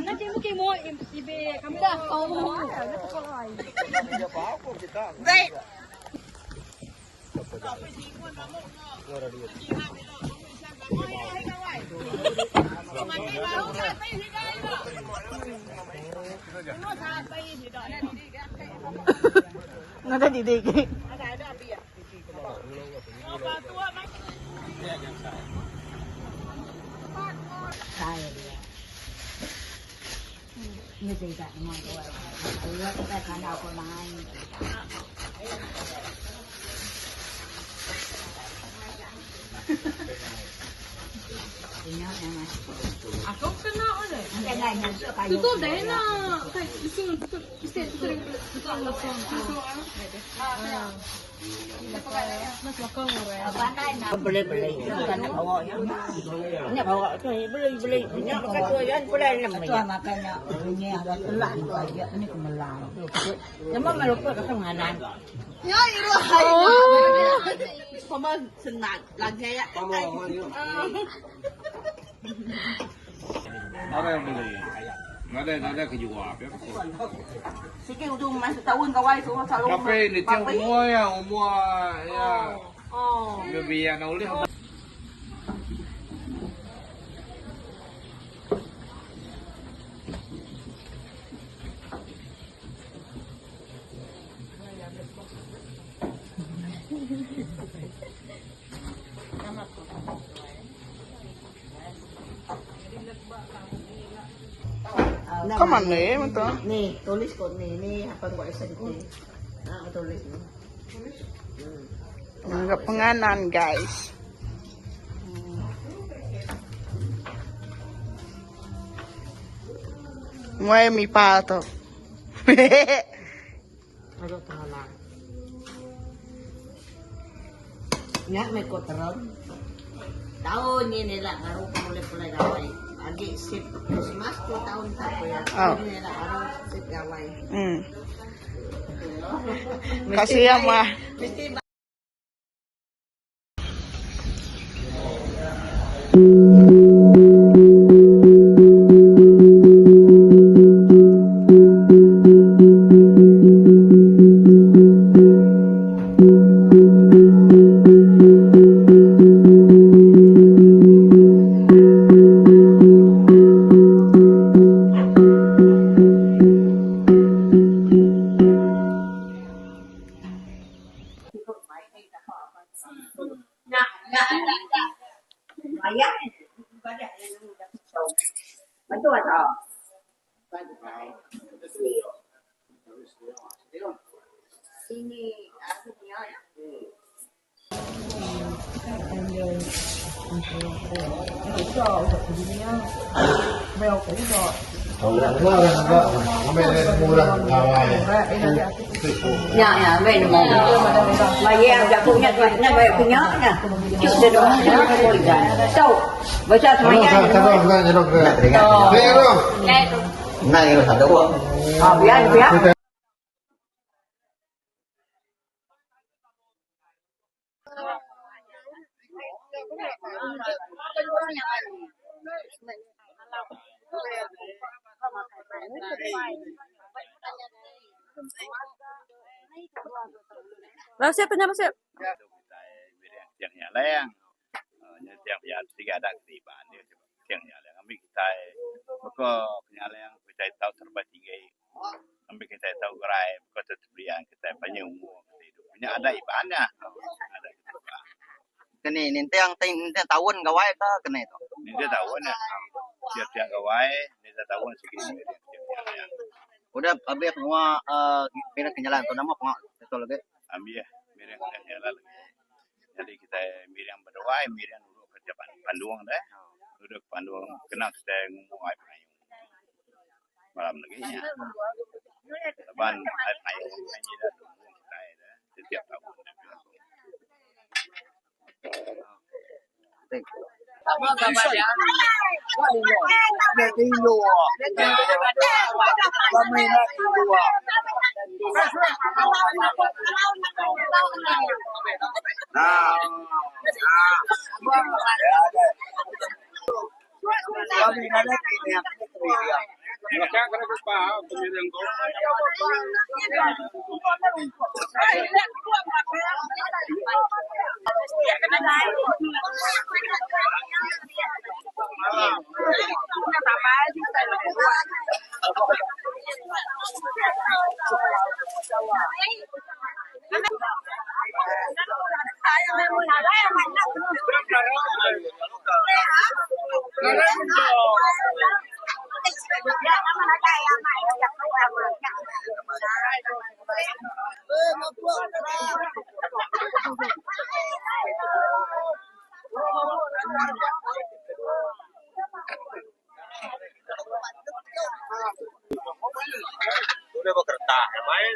Nanti mungkin mau ibe kami dah kau ada sekolah. Baik. Nó đã đi đi kì. Như gì vậy mọi người? Chúng ta khán đầu của bài. Aku kena ada. Tutup dah nak. Isu tutup langsung. Beli-beli, bukan bawa. Ini bawa tu, beli-beli. Ini makan tu kan, boleh nama ya. Makanya ini ada telan tu aja, ini kemelang. Nama melupa kesenganan. Ya, itu. Sama senang lagi ya. Ada yang beli. Nggak ada kejual. Sikit udah masuk tahun kawai semua selalu. Tapi ini tiang umur ya. Lebih yang oleh. Kaman nih, betul. Nih, tulis kod nih apa gua SMP. Nah, tulis nih. Nggak penganan guys. Mulai mi pato. Ada penganan. Nyak may kod terus. Tahun ini lah baru mulai gawai. Lagi sip Christmas 2 tahun tak ya. Ini lah baru sip gawai. Kasih ya mah. Mesti ini artinya ya. Ya, vậy mà em đã cũng nhận vậy vậy cứ nhớ nè chịu để đó nó thôi rồi đâu bây giờ thôi nha này là thật đúng không? biết anh biết Siap penyapa siap. Tiang nyaleng. Tiang ya tiga ada ketibaan dia tiang nyaleng. Ambil kita maka penyaleng kita tahu terbaik tiga. Ambil kita tahu gerai kota terbelian kita banyak umur. Punya ada ibadah. Ada Cái này nên tiang tahun gawai ka kena itu. Ini tahun ya. Tiap gawai ini tahun segini. Udah abis semua pindah kenyalan tu nama pengak itu lagi. Ambil ya, miriam nyala lagi. Jadi kita miriam berdoa, miriam duduk kerja panduang deh. Duduk panduang kenal kita ngomong air payung. Malam lagi nya. Leban air payung ini dah ngomong kita dah setiap tahun. Apa kabarnya? Kami na natin yang pilihan. Udah bekerja, main.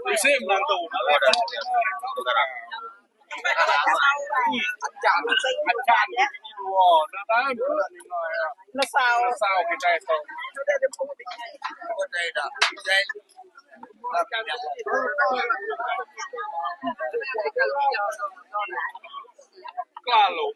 Isi bantu. Nó sao kita itu. Kalau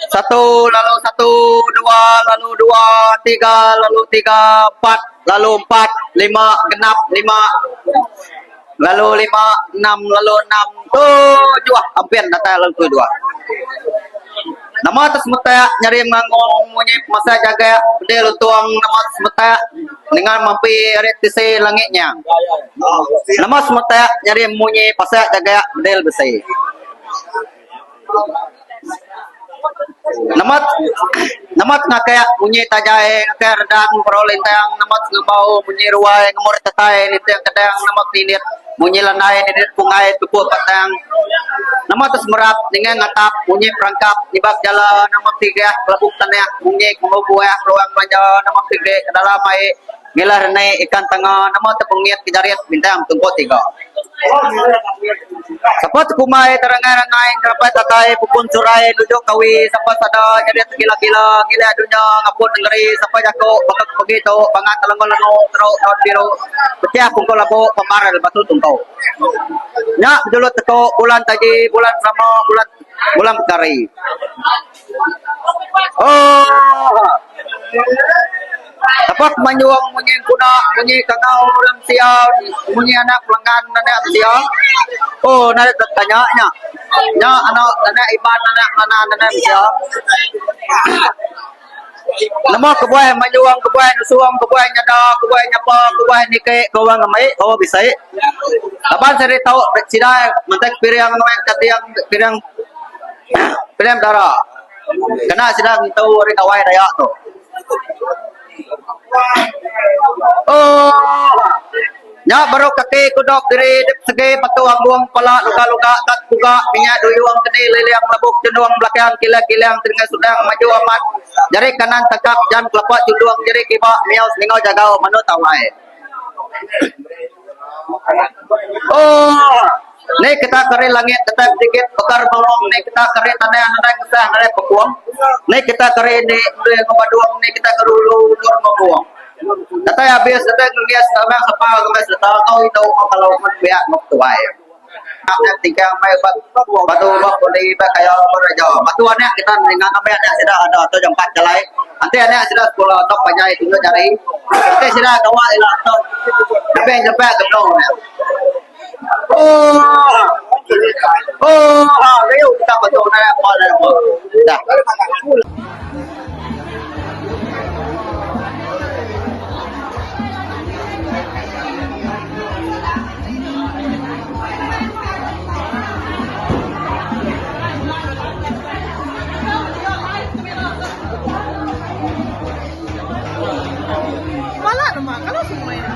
satu, lalu satu, dua, lalu dua, tiga, lalu tiga, empat, lalu empat, lima, genap, lima, lalu lima, enam, lalu enam, tujuh, hampir datang lalu tujuh. Nama atas mata nyari mangong munyip masa jaga bedel tuang nama atas mata dengan mampi retisi langitnya. Nama atas mata nyari munyip masa jaga bedel besi. Namat ngakaya munyi tajai ngakaya redang perolentang namat ngembau munyi ruai ngemur tetai nitang kadang namat ninit munyi lanai nitang pungai tupu patang namat semerap dengan ngatap munyi perangkap nibak jalan namat tiga kelabuk tanah munyi kemubuah ruang baja namat tiga dalam mai ngilar nai ikan tengah namat tepungit kijariat bintang tunggu tiga. Sapat kumai terangai-rangai rapat tatai pupun surai lujuk kawi sapat sada jadi gila-gila gila dunia ngapun negeri sampai jako bakal begitu bangat telengol-lengol terus tahun biru pecah pungkul labu pemaral batu tungkau nyak julut teko bulan taji bulan sama bulan kari dapat menyuang munyi kuna munyi kangau dalam sial munyi anak lengan anak sial nanti tanya nya anak anak iban anak sial nama kebuai menyuang kebuai nusuang kebuai nyada kebuai nyapa kebuai nike kawang ngamai bisa apa saya tahu sida mentek pirang ngamai katiang pirang darah kena sedang tahu ri kawai daya tu. Nya baru kaki kudok diri segi patuang buang pala luka-luka kat buka minyak duyuang kini liliang labuk cenduang belakang kilang-kilang tengah sudang maju amat jari kanan tekap jam kelapa juduang jari kiba miau selingau jagau manut tawai. Nih kita kari langit kita sedikit bekar balong nih kita kari tanah kesah nare pekuang nih kita kari ini ngobaduang nih kita kerulu nur ngobuang Kata habis kata nulis sama kapal kami setelah kau itu kalau menbiak tuai. Nak tiga mai batu batu di kayak beraja. Batuannya kita dengan kami ada sudah ada atau jam 4 jalai. Nanti ada sudah 10 tok banyak itu cari. Nanti sudah dua ilah tok. Sampai ketemu. Ayo kita betul nak apa dah. Wala naman. Kalau semua ya.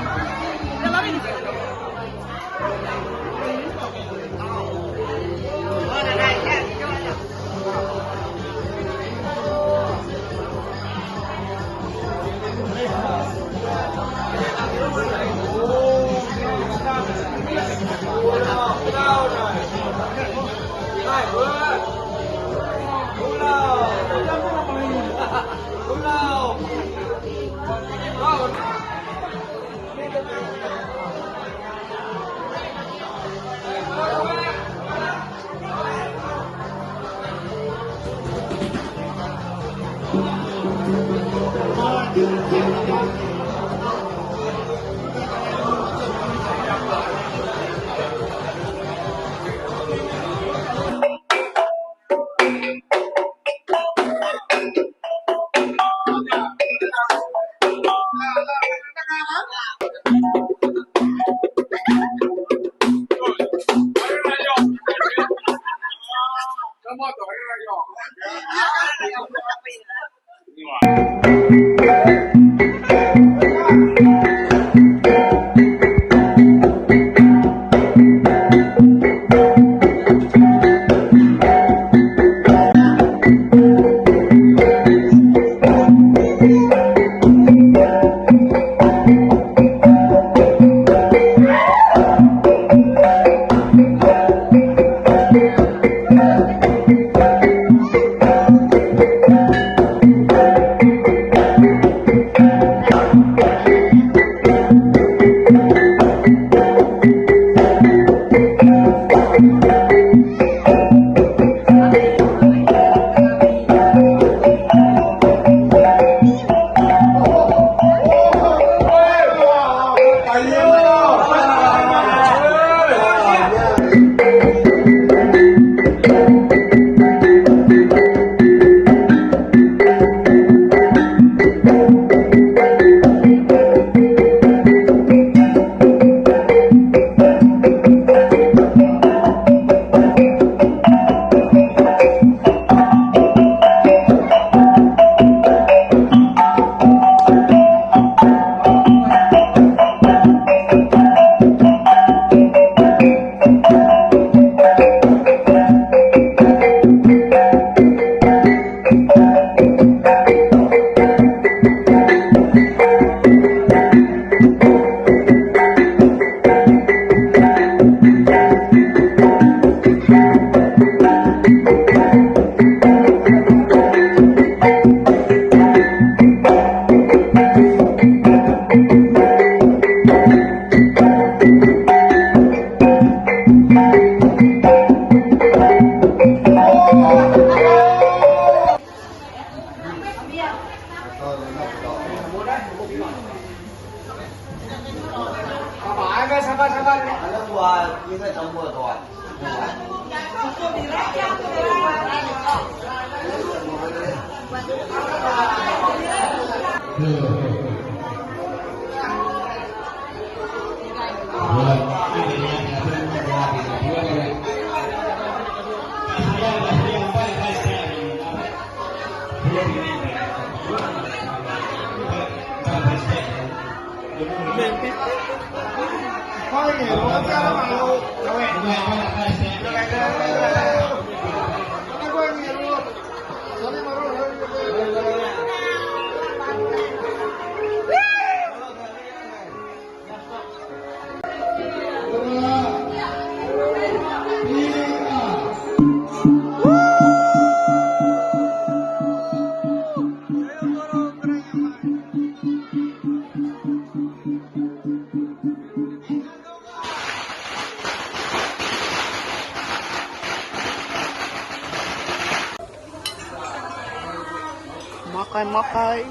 Makay.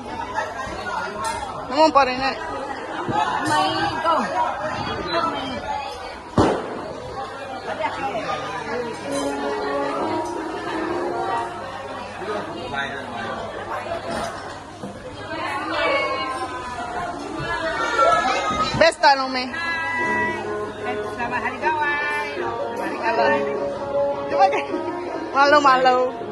Naman pa rin eh. May ito. Best tanong me. Sama Haligaway. Haligaway. Di ba kayo? Malo-malo.